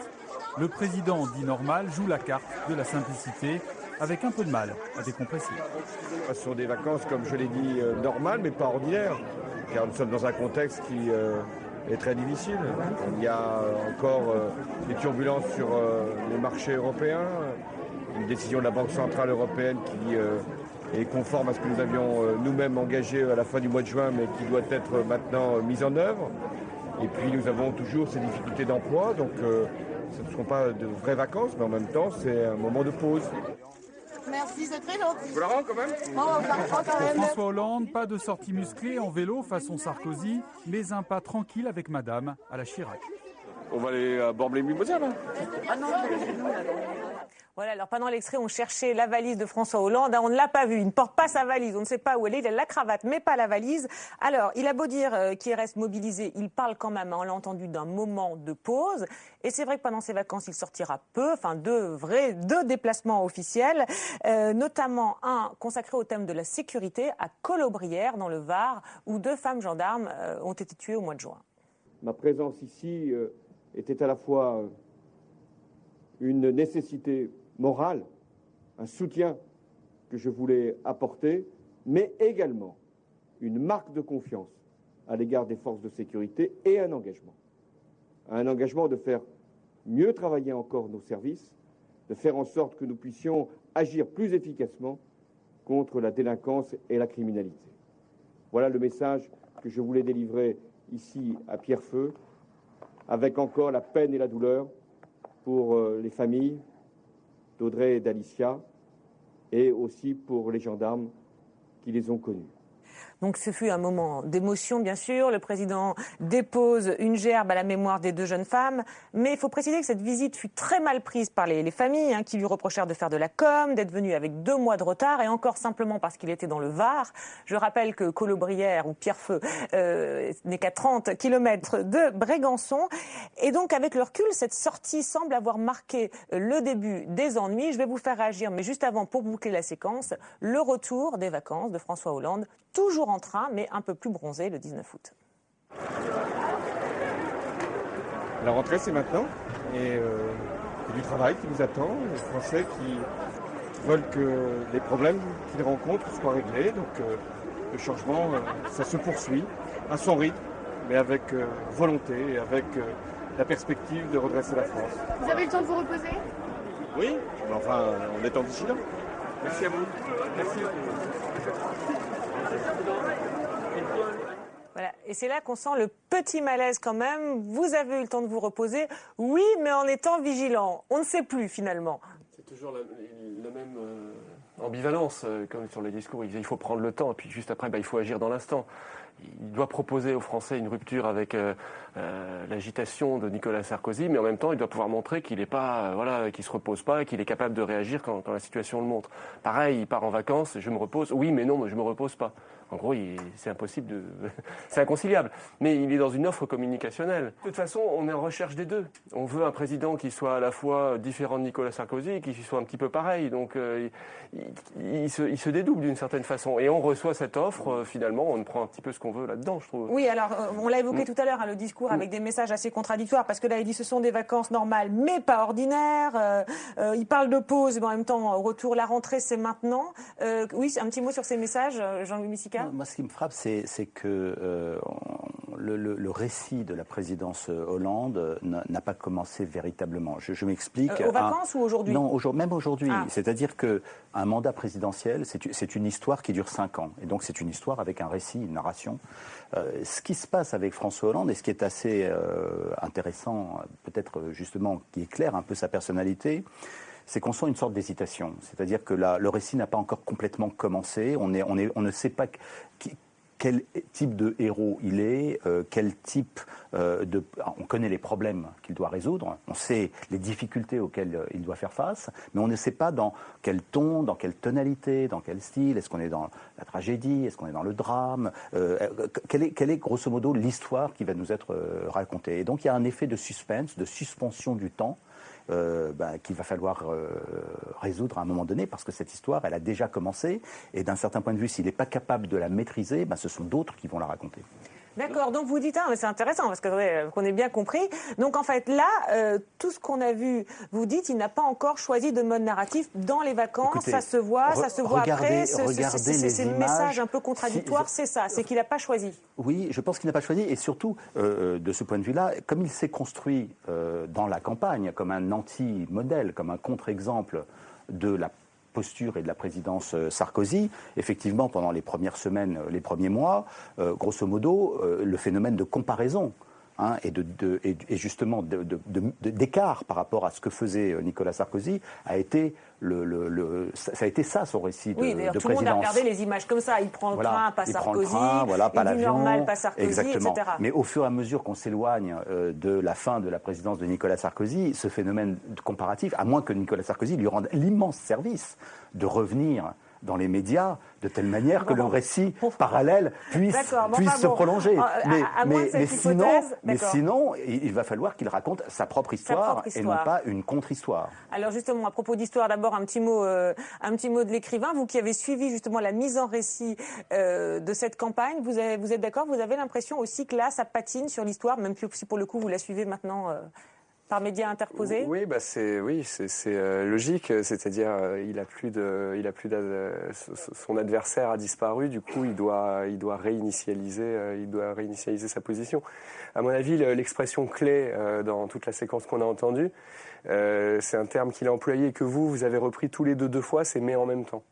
Le président dit normal joue la carte de la simplicité avec un peu de mal à décompresser. Ce sont des vacances, comme je l'ai dit, normales mais pas ordinaires, car nous sommes dans un contexte qui est très difficile. Il y a encore des turbulences sur les marchés européens, une décision de la Banque Centrale Européenne qui est conforme à ce que nous avions nous-mêmes engagé à la fin du mois de juin, mais qui doit être maintenant mise en œuvre. Et puis nous avons toujours ces difficultés d'emploi, donc ce ne seront pas de vraies vacances, mais en même temps c'est un moment de pause. Merci, c'est très gentil. Vous la rends quand même? Pour François Hollande, pas de sortie musclée en vélo façon Sarkozy, mais un pas tranquille avec madame à la Chirac. On va aller à Bormes-les-Mimosas là. Ah non, voilà, alors pendant l'extrait, on cherchait la valise de François Hollande. On ne l'a pas vue, il ne porte pas sa valise, on ne sait pas où elle est, il a la cravate, mais pas la valise. Alors, il a beau dire qu'il reste mobilisé, il parle quand même, on l'a entendu, d'un moment de pause. Et c'est vrai que pendant ses vacances, il sortira peu, enfin deux déplacements officiels, notamment un consacré au thème de la sécurité à Colobrières, dans le Var, où 2 femmes gendarmes ont été tuées au mois de juin. Ma présence ici était à la fois une nécessité morale, un soutien que je voulais apporter, mais également une marque de confiance à l'égard des forces de sécurité et un engagement de faire mieux travailler encore nos services, de faire en sorte que nous puissions agir plus efficacement contre la délinquance et la criminalité. Voilà le message que je voulais délivrer ici à Pierrefeu, avec encore la peine et la douleur pour les familles d'Audrey et d'Alicia, et aussi pour les gendarmes qui les ont connus. Donc ce fut un moment d'émotion, bien sûr. Le président dépose une gerbe à la mémoire des 2 jeunes femmes. Mais il faut préciser que cette visite fut très mal prise par les familles, qui lui reprochèrent de faire de la com, d'être venu avec 2 mois de retard, et encore simplement parce qu'il était dans le Var. Je rappelle que Colobrières, ou Pierrefeu, n'est qu'à 30 km de Brégançon. Et donc, avec le recul, cette sortie semble avoir marqué le début des ennuis. Je vais vous faire réagir, mais juste avant, pour boucler la séquence, le retour des vacances de François Hollande, toujours en train, mais un peu plus bronzé, le 19 août. La rentrée, c'est maintenant, et il y a du travail qui nous attend, les Français qui veulent que les problèmes qu'ils rencontrent soient réglés, donc le changement, ça se poursuit à son rythme, mais avec volonté et avec la perspective de redresser la France. Vous avez le temps de vous reposer? Oui, mais enfin, on est en vigilant. Merci à vous. Merci. Voilà. Et c'est là qu'on sent le petit malaise quand même. Vous avez eu le temps de vous reposer, oui, mais en étant vigilant. On ne sait plus finalement. C'est toujours la même ambivalence, comme sur les discours. Il faut prendre le temps, et puis juste après, il faut agir dans l'instant. Il doit proposer aux Français une rupture avec l'agitation de Nicolas Sarkozy, mais en même temps, il doit pouvoir montrer qu'il qu'il se repose pas, et qu'il est capable de réagir quand la situation le montre. Pareil, il part en vacances, je me repose. Oui, mais non, je me repose pas. En gros, c'est impossible c'est inconciliable. Mais il est dans une offre communicationnelle. De toute façon, on est en recherche des deux. On veut un président qui soit à la fois différent de Nicolas Sarkozy et qui soit un petit peu pareil. Donc, il se dédouble d'une certaine façon. Et on reçoit cette offre, finalement, on prend un petit peu ce qu'on veut là-dedans, je trouve. Oui, alors, on l'a évoqué tout à l'heure, le discours avec des messages assez contradictoires, parce que là, il dit ce sont des vacances normales, mais pas ordinaires. Il parle de pause, mais en même temps, au retour, la rentrée, c'est maintenant. Oui, un petit mot sur ces messages, Jean-Louis Missika. Moi, ce qui me frappe, c'est que le récit de la présidence Hollande n'a pas commencé véritablement. Je m'explique. Aux vacances ou aujourd'hui? Non, même aujourd'hui. Ah. C'est-à-dire qu'un mandat présidentiel, c'est une histoire qui dure 5 ans. Et donc c'est une histoire avec un récit, une narration. Ce qui se passe avec François Hollande, et ce qui est assez intéressant, peut-être justement, qui éclaire un peu sa personnalité, c'est qu'on sent une sorte d'hésitation. C'est-à-dire que le récit n'a pas encore complètement commencé. On ne sait pas quel type de héros il est, quel type on connaît les problèmes qu'il doit résoudre, on sait les difficultés auxquelles il doit faire face, mais on ne sait pas dans quel ton, dans quelle tonalité, dans quel style. Est-ce qu'on est dans la tragédie? Est-ce qu'on est dans le drame? Quelle est grosso modo l'histoire qui va nous être racontée? Et donc il y a un effet de suspense, de suspension du temps, qu'il va falloir résoudre à un moment donné, parce que cette histoire, elle a déjà commencé, et d'un certain point de vue, s'il n'est pas capable de la maîtriser, ce sont d'autres qui vont la raconter. D'accord, donc vous dites, mais c'est intéressant parce qu'on ait bien compris. Donc en fait là, tout ce qu'on a vu, vous dites, il n'a pas encore choisi de mode narratif dans les vacances. Écoutez, ça se voit après. C'est le message un peu contradictoire, c'est ça, c'est qu'il n'a pas choisi. Oui, je pense qu'il n'a pas choisi, et surtout, de ce point de vue-là, comme il s'est construit dans la campagne comme un anti-modèle, comme un contre-exemple de la posture et de la présidence Sarkozy, effectivement, pendant les premières semaines, les premiers mois, grosso modo, le phénomène de comparaison et justement d'écart par rapport à ce que faisait Nicolas Sarkozy a été ça a été ça son récit de présidence. Oui, d'ailleurs, tout le monde a regardé les images comme ça. Il prend le train, pas Sarkozy. Pas l'avion. Normal, pas Sarkozy, exactement. etc. Mais au fur et à mesure qu'on s'éloigne de la fin de la présidence de Nicolas Sarkozy, ce phénomène comparatif, à moins que Nicolas Sarkozy lui rende l'immense service de revenir dans les médias de telle manière que le récit parallèle puisse se prolonger. Mais sinon, il va falloir qu'il raconte sa propre histoire et non pas une contre-histoire. Alors justement, à propos d'histoire, d'abord un petit mot de l'écrivain. Vous qui avez suivi justement la mise en récit de cette campagne, vous êtes d'accord? Vous avez l'impression aussi que là, ça patine sur l'histoire, même si pour le coup vous la suivez maintenant par médias interposés? Oui, c'est logique. C'est-à-dire, son adversaire a disparu. Du coup, il doit réinitialiser sa position. À mon avis, l'expression clé dans toute la séquence qu'on a entendue, c'est un terme qu'il a employé et que vous avez repris tous les deux fois. C'est mais en même temps.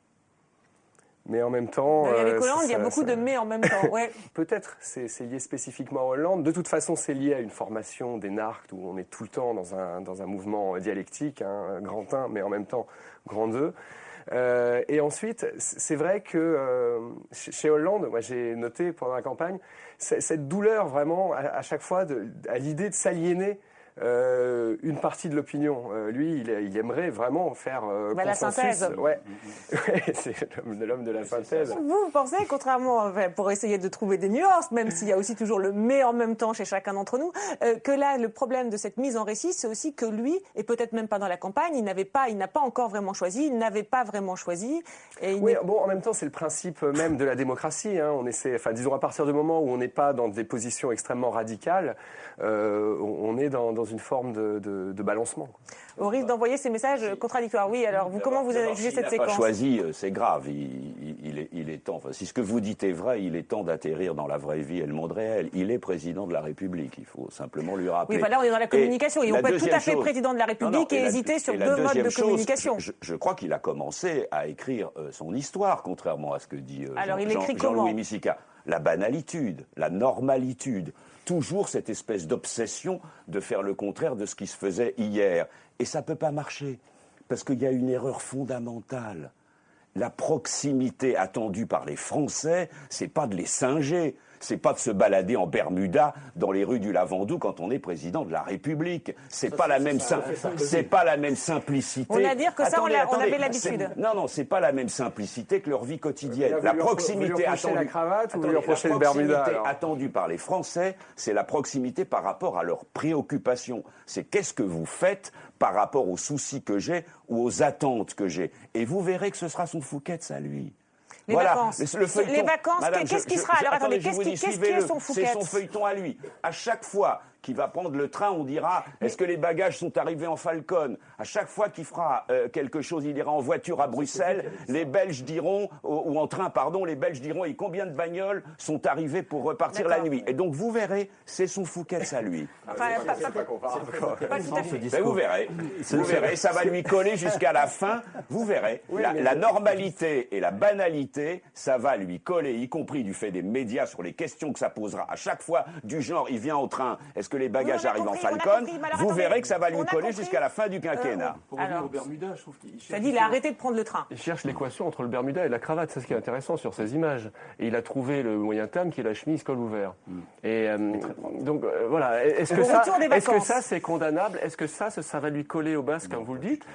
Mais en même temps... Avec Hollande, il y a beaucoup de « mais » en même temps. Ouais. Peut-être, c'est lié spécifiquement à Hollande. De toute façon, c'est lié à une formation d'énarques où on est tout le temps dans un mouvement dialectique, grand 1, mais en même temps grand 2. Et ensuite, c'est vrai que chez Hollande, moi j'ai noté pendant la campagne, cette douleur vraiment à chaque fois à l'idée de s'aliéner une partie de l'opinion. Lui, il aimerait vraiment faire consensus. La synthèse. Ouais. C'est l'homme de la synthèse. Vous pensez, contrairement, pour essayer de trouver des nuances, même s'il y a aussi toujours le « mais » en même temps chez chacun d'entre nous, que là, le problème de cette mise en récit, c'est aussi que lui, et peut-être même pas dans la campagne, il n'a pas encore vraiment choisi, il n'avait pas vraiment choisi. Oui, en même temps, c'est le principe même de la démocratie. On essaie, disons, à partir du moment où on n'est pas dans des positions extrêmement radicales, on est dans une forme de balancement. Au risque d'envoyer ces messages contradictoires. Oui, alors comment vous avez jugé cette séquence? Il n'a pas choisi, c'est grave. Il est temps, si ce que vous dites est vrai, il est temps d'atterrir dans la vraie vie et le monde réel. Il est président de la République, il faut simplement lui rappeler. Oui, là on est dans la communication. Et on peut être tout à fait président de la République et hésiter sur deux modes de communication. Je crois qu'il a commencé à écrire son histoire, contrairement à ce que dit Jean-Louis Missika. La banalitude, la normalitude, toujours cette espèce d'obsession de faire le contraire de ce qui se faisait hier. Et ça ne peut pas marcher, parce qu'il y a une erreur fondamentale. La proximité attendue par les Français, c'est pas de les singer, c'est pas de se balader en Bermuda dans les rues du Lavandou quand on est président de la République. C'est pas la même simplicité. On a dire que ça, on avait l'habitude. Non, c'est pas la même simplicité que leur vie quotidienne. La proximité attendue par les Français, c'est la proximité par rapport à leurs préoccupations. C'est qu'est-ce que vous faites par rapport aux soucis que j'ai ou aux attentes que j'ai. Et vous verrez que ce sera son Fouquet's à lui. Les vacances, qu'est-ce qui sera? Alors attendez, qu'est-ce qui est son Fouquet's? C'est son feuilleton à lui. À chaque fois qu'il va prendre le train, on dira est-ce que les bagages sont arrivés en Falcon? À chaque fois qu'il fera quelque chose, il ira en voiture à Bruxelles, les Belges diront, ou en train, pardon, les Belges diront et combien de bagnoles sont arrivées pour repartir la nuit. Et donc vous verrez, c'est son Fouquet's à lui. Enfin, pas tout à fait. Ben, vous verrez, ça va lui coller jusqu'à la fin, vous verrez. La normalité et la banalité, ça va lui coller, y compris du fait des médias sur les questions que ça posera à chaque fois, du genre, il vient au train, est-ce que les bagages arrivent en Falcon? Vous verrez que ça va lui coller jusqu'à la fin du quinquennat. Pour revenir au Bermuda, je trouve qu'il cherche... il a arrêté de prendre le train. Il cherche l'équation entre le Bermuda et la cravate, c'est ce qui est intéressant sur ces images. Et il a trouvé le moyen terme qui est la chemise col ouvert. Et donc voilà, est-ce que ça c'est condamnable? Est-ce que ça va lui coller au basque, comme vous le dites?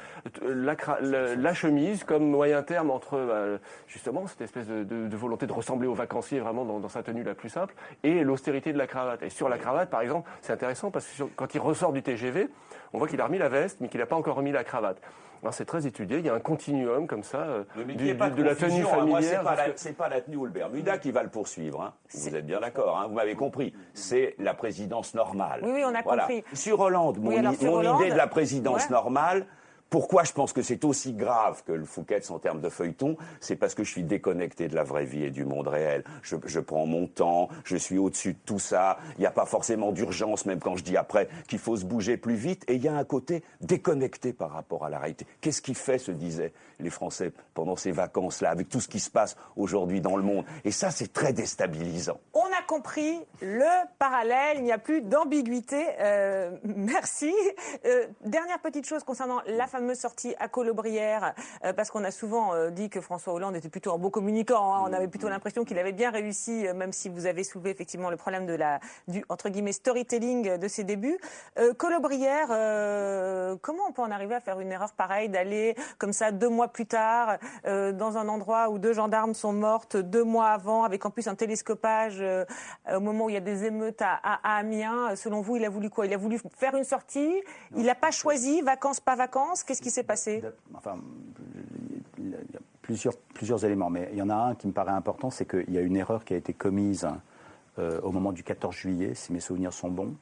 La chemise comme moyen terme entre justement cette espèce de volonté de ressembler au vacancier vraiment dans sa tenue la plus simple et l'austérité de la cravate. Et sur la cravate, par exemple, c'est intéressant parce que quand il ressort du TGV, on voit qu'il a remis la veste, mais qu'il n'a pas encore remis la cravate. Alors c'est très étudié, il y a un continuum comme ça de la tenue familière. Moi, c'est pas la tenue ou le Bermuda qui va le poursuivre. Hein. Vous êtes bien d'accord, hein, vous m'avez compris. C'est la présidence normale. Oui, on a compris. Sur Hollande, mon idée de la présidence normale, pourquoi je pense que c'est aussi grave que le Fouquet's en termes de feuilleton, c'est parce que je suis déconnecté de la vraie vie et du monde réel. Je prends mon temps, je suis au-dessus de tout ça. Il n'y a pas forcément d'urgence, même quand je dis après qu'il faut se bouger plus vite. Et il y a un côté déconnecté par rapport à la réalité. Qu'est-ce qui fait, se disaient les Français pendant ces vacances-là, avec tout ce qui se passe aujourd'hui dans le monde? Et ça, c'est très déstabilisant. On a compris le parallèle, il n'y a plus d'ambiguïté. Merci. Dernière petite chose concernant la fameuse sortie à Colobrières, parce qu'on a souvent dit que François Hollande était plutôt un beau communicant. Hein. On avait plutôt l'impression qu'il avait bien réussi, même si vous avez soulevé effectivement le problème du entre guillemets storytelling de ses débuts. Colobrières, comment on peut en arriver à faire une erreur pareille, d'aller comme ça 2 mois plus tard dans un endroit où 2 gendarmes sont mortes 2 mois avant, avec en plus un télescopage au moment où il y a des émeutes à Amiens. Selon vous, il a voulu quoi? Il a voulu faire une sortie. Il n'a pas choisi vacances, pas vacances. Qu'est-ce qui s'est passé? Enfin, il y a plusieurs éléments, mais il y en a un qui me paraît important, c'est qu'il y a une erreur qui a été commise au moment du 14 juillet, si mes souvenirs sont bons.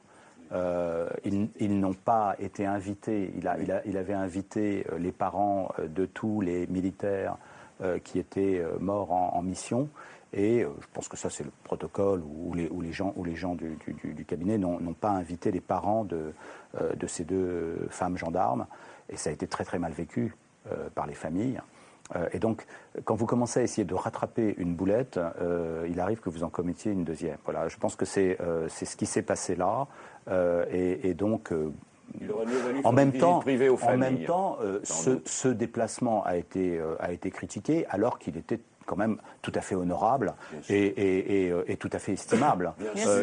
Ils n'ont pas été invités, il avait invité les parents de tous les militaires qui étaient morts en mission. Et je pense que ça, c'est le protocole où les gens du cabinet n'ont pas invité les parents de ces 2 femmes gendarmes. Et ça a été très très mal vécu par les familles. Et donc, quand vous commencez à essayer de rattraper une boulette, il arrive que vous en commettiez une deuxième. Voilà, je pense que c'est ce qui s'est passé là. Et donc... En même temps, ce déplacement a été critiqué alors qu'il était quand même tout à fait honorable et tout à fait estimable.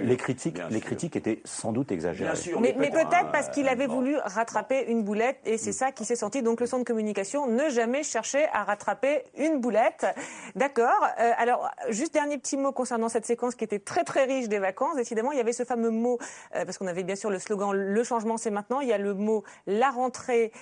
Les critiques étaient sans doute exagérées. Mais peut-être parce qu'il avait voulu rattraper une boulette et c'est ça qui s'est senti. Donc leçon de communication, ne jamais chercher à rattraper une boulette. D'accord. Alors, juste dernier petit mot concernant cette séquence qui était très très riche des vacances. Décidément, il y avait ce fameux mot, parce qu'on avait bien sûr le slogan « Le changement, c'est maintenant ». Il y a le mot « La rentrée,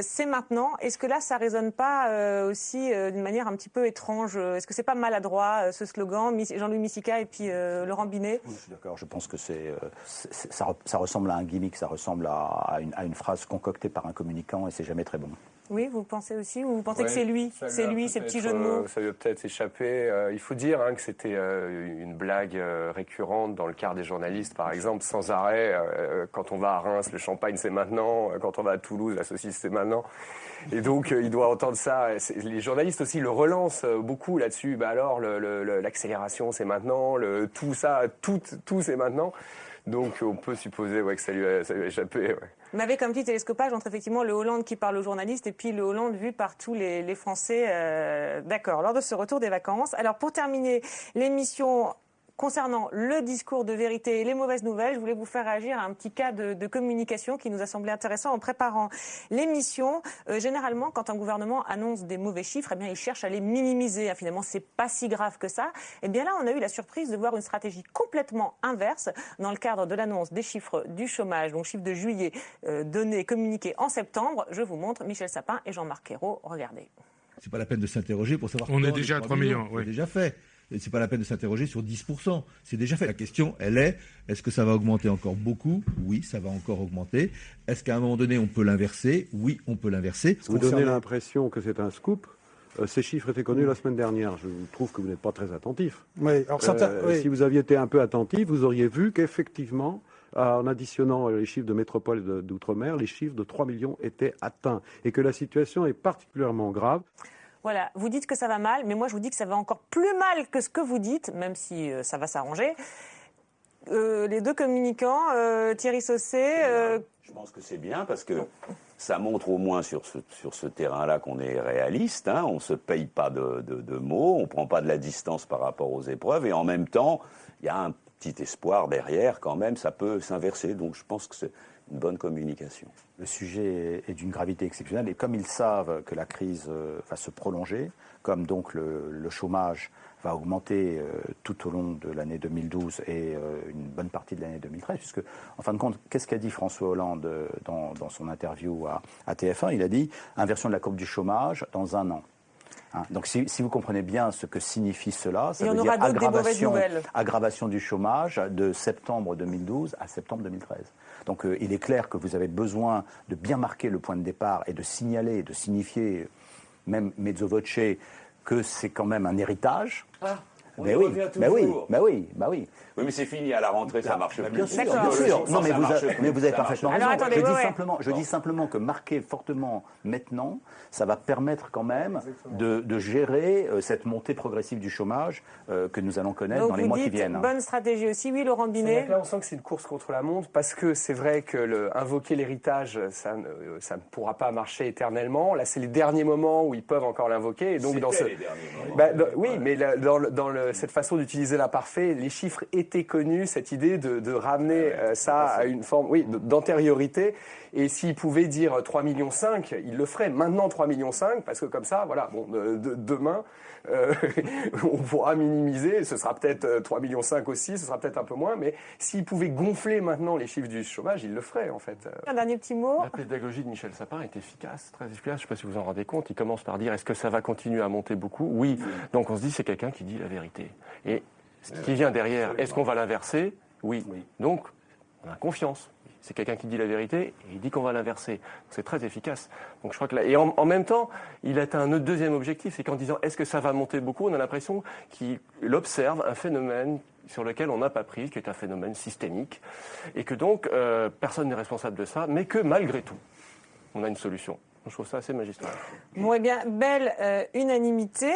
c'est maintenant ». Est-ce que là, ça résonne pas aussi d'une manière un petit peu étrange? Est-ce que c'est pas maladroit ce slogan, Jean-Louis Missica et puis Laurent Binet? Oui, je suis d'accord. Je pense que ça ressemble à un gimmick, ça ressemble à une phrase concoctée par un communicant et c'est jamais très bon. Oui, vous pensez aussi, ou vous pensez que c'est lui, ces petits jeux de mots? Ça lui a peut-être échappé. Il faut dire que c'était une blague récurrente dans le quart des journalistes, par exemple, sans arrêt. Quand on va à Reims, le champagne c'est maintenant. Quand on va à Toulouse, la saucisse c'est maintenant. Et donc, il doit entendre ça. Les journalistes aussi le relancent beaucoup là-dessus. Alors, l'accélération c'est maintenant, tout ça, tout c'est maintenant. Donc, on peut supposer que ça lui a échappé. Ouais. Mais avec un petit télescopage entre effectivement le Hollande qui parle aux journalistes et puis le Hollande vu par tous les Français. D'accord, lors de ce retour des vacances. Alors, pour terminer l'émission... Concernant le discours de vérité et les mauvaises nouvelles, je voulais vous faire réagir à un petit cas de communication qui nous a semblé intéressant en préparant l'émission. Généralement, quand un gouvernement annonce des mauvais chiffres, il cherche à les minimiser. Finalement, c'est pas si grave que ça. Et bien là, on a eu la surprise de voir une stratégie complètement inverse dans le cadre de l'annonce des chiffres du chômage, donc chiffres de juillet donnés, communiqués en septembre. Je vous montre Michel Sapin et Jean-Marc Ayrault. Regardez. C'est pas la peine de s'interroger pour savoir. On est déjà à 3 millions. C'est déjà fait. c'est pas la peine de s'interroger sur 10%. C'est déjà fait. La question, elle est-ce que ça va augmenter encore beaucoup? Oui, ça va encore augmenter. Est-ce qu'à un moment donné, on peut l'inverser? Oui, on peut l'inverser. Vous donnez l'impression que c'est un scoop. Ces chiffres étaient connus la semaine dernière. Je trouve que vous n'êtes pas très attentif. Oui, alors oui. Si vous aviez été un peu attentif, vous auriez vu qu'effectivement, en additionnant les chiffres de métropole et d'outre-mer, les chiffres de 3 millions étaient atteints et que la situation est particulièrement grave. Voilà, vous dites que ça va mal, mais moi je vous dis que ça va encore plus mal que ce que vous dites, même si ça va s'arranger. Les deux communicants, Thierry Sausset... Je pense que c'est bien parce que ça montre au moins sur ce terrain-là qu'on est réaliste. Hein, on ne se paye pas de mots, on ne prend pas de la distance par rapport aux épreuves et en même temps, il y a un petit espoir derrière quand même, ça peut s'inverser. Donc je pense que c'est une bonne communication. Le sujet est d'une gravité exceptionnelle et comme ils savent que la crise va se prolonger, comme donc le chômage va augmenter tout au long de l'année 2012 et une bonne partie de l'année 2013, puisque, en fin de compte, qu'est-ce qu'a dit François Hollande dans son interview à TF1 ? Il a dit « inversion de la courbe du chômage dans un an ». Hein, donc si vous comprenez bien ce que signifie cela, ça veut dire aggravation du chômage de septembre 2012 à septembre 2013. Donc il est clair que vous avez besoin de bien marquer le point de départ et de signaler, de signifier, même mezzo voce, que c'est quand même un héritage. Ah, mais oui, oui. Oui, mais c'est fini à la rentrée, ça marche plus. Bien sûr. Non, mais vous avez parfaitement raison. Attendez, je dis simplement que marquer fortement maintenant, ça va permettre quand même de gérer cette montée progressive du chômage que nous allons connaître dans les mois qui viennent. Bonne stratégie aussi, oui, Laurent Binet. Là, on sent que c'est une course contre la montre parce que c'est vrai que invoquer l'héritage, ça ne pourra pas marcher éternellement. Là, c'est les derniers moments où ils peuvent encore l'invoquer. Et donc, oui, mais cette façon d'utiliser l'imparfait, les chiffres étaient connus, cette idée de ramener ça à une forme d'antériorité. Et s'ils pouvaient dire 3,5 millions, ils le feraient. Maintenant 3,5 millions, parce que comme ça, voilà, demain, on pourra minimiser. Ce sera peut-être 3,5 millions aussi, ce sera peut-être un peu moins. Mais s'ils pouvaient gonfler maintenant les chiffres du chômage, ils le feraient, en fait. Un dernier petit mot. La pédagogie de Michel Sapin est efficace, très efficace. Je ne sais pas si vous vous en rendez compte. Il commence par dire, est-ce que ça va continuer à monter beaucoup ? Oui. Donc on se dit, c'est quelqu'un qui dit la vérité. Et ce qui vient derrière, est-ce qu'on va l'inverser ? Oui. Donc, on a confiance. C'est quelqu'un qui dit la vérité et il dit qu'on va l'inverser. C'est très efficace. Donc je crois que là, et en même temps, il atteint un autre deuxième objectif, c'est qu'en disant est-ce que ça va monter beaucoup, on a l'impression qu'il observe un phénomène sur lequel on n'a pas pris, qui est un phénomène systémique, et que donc personne n'est responsable de ça, mais que malgré tout, on a une solution. Je trouve ça assez magistral. Bon, eh bien, belle unanimité.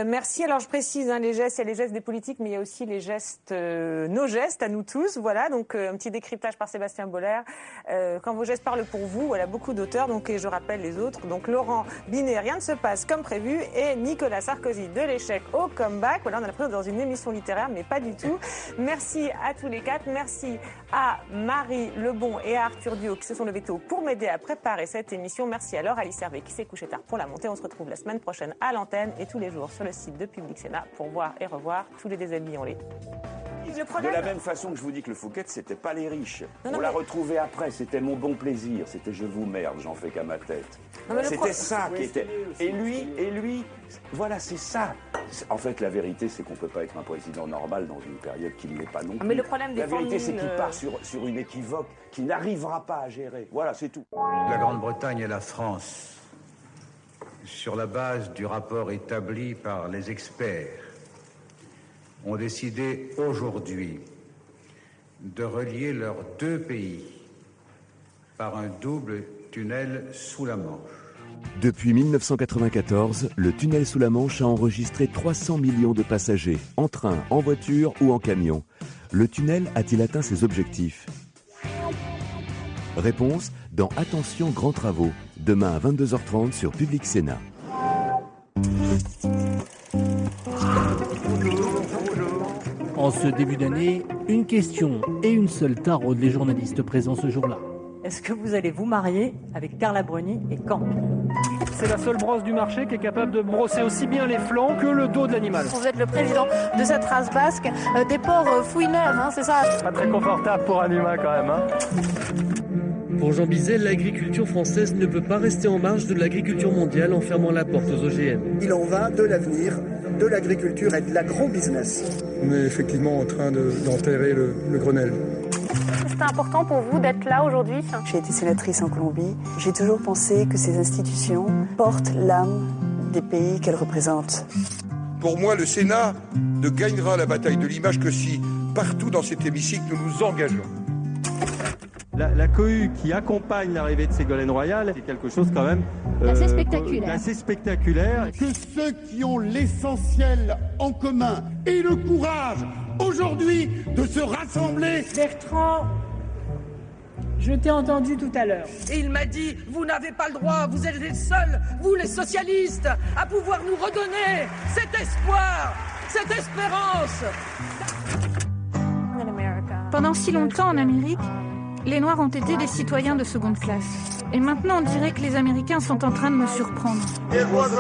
Merci. Alors, je précise, les gestes, il y a les gestes des politiques, mais il y a aussi les gestes, nos gestes à nous tous. Voilà, donc un petit décryptage par Sébastien Boller. Quand vos gestes parlent pour vous, voilà, beaucoup d'auteurs. Donc, et je rappelle les autres. Donc, Laurent Binet, rien ne se passe comme prévu. Et Nicolas Sarkozy, de l'échec au comeback. Voilà, on a l'impression d'être dans une émission littéraire, mais pas du tout. Merci à tous les quatre. Merci à Marie Lebon et à Arthur Dio qui se sont levés tôt pour m'aider à préparer cette émission. Merci à Alice Hervé qui s'est couchée tard pour la montée. On se retrouve la semaine prochaine à l'antenne et tous les jours sur le site de Public Sénat pour voir et revoir tous les déshabillons-les. De la même façon que je vous dis que le Fouquet, c'était pas les riches. On l'a retrouvé après, c'était mon bon plaisir. C'était je vous merde, j'en fais qu'à ma tête. C'était ça qui était. Et lui, voilà, c'est ça. En fait, la vérité, c'est qu'on peut pas être un président normal dans une période qui ne l'est pas non plus. Mais le problème des la vérité, c'est qu'il part sur une équivoque qu'il n'arrivera pas à gérer. Voilà, c'est tout. La Grande-Bretagne et la France, sur la base du rapport établi par les experts, ont décidé aujourd'hui de relier leurs deux pays par un double tunnel sous la Manche. Depuis 1994, le tunnel sous la Manche a enregistré 300 millions de passagers, en train, en voiture ou en camion. Le tunnel a-t-il atteint ses objectifs ? Réponse dans Attention Grands Travaux, demain à 22h30 sur Public Sénat. En ce début d'année, une question et une seule taraude les journalistes présents ce jour-là. Est-ce que vous allez vous marier avec Carla Bruni et quand ? C'est la seule brosse du marché qui est capable de brosser aussi bien les flancs que le dos de l'animal. Vous êtes le président de cette race basque, des porcs fouineurs, c'est ça ? Pas très confortable pour un humain quand même. Pour Jean Bizet, l'agriculture française ne peut pas rester en marge de l'agriculture mondiale en fermant la porte aux OGM. Il en va de l'avenir de l'agriculture et de l'agro-business. On est effectivement en train d'enterrer le Grenelle. C'est important pour vous d'être là aujourd'hui? J'ai été sénatrice en Colombie. J'ai toujours pensé que ces institutions portent l'âme des pays qu'elles représentent. Pour moi, le Sénat ne gagnera la bataille de l'image que si, partout dans cet hémicycle, nous nous engageons. La cohue qui accompagne l'arrivée de Ségolène Royal est quelque chose quand même assez spectaculaire. Que ceux qui ont l'essentiel en commun aient le courage aujourd'hui de se rassembler. Bertrand, je t'ai entendu tout à l'heure. Et il m'a dit, vous n'avez pas le droit, vous êtes les seuls, vous les socialistes, à pouvoir nous redonner cet espoir, cette espérance. Pendant si longtemps en Amérique, les Noirs ont été des citoyens de seconde classe. Et maintenant, on dirait que les Américains sont en train de me surprendre.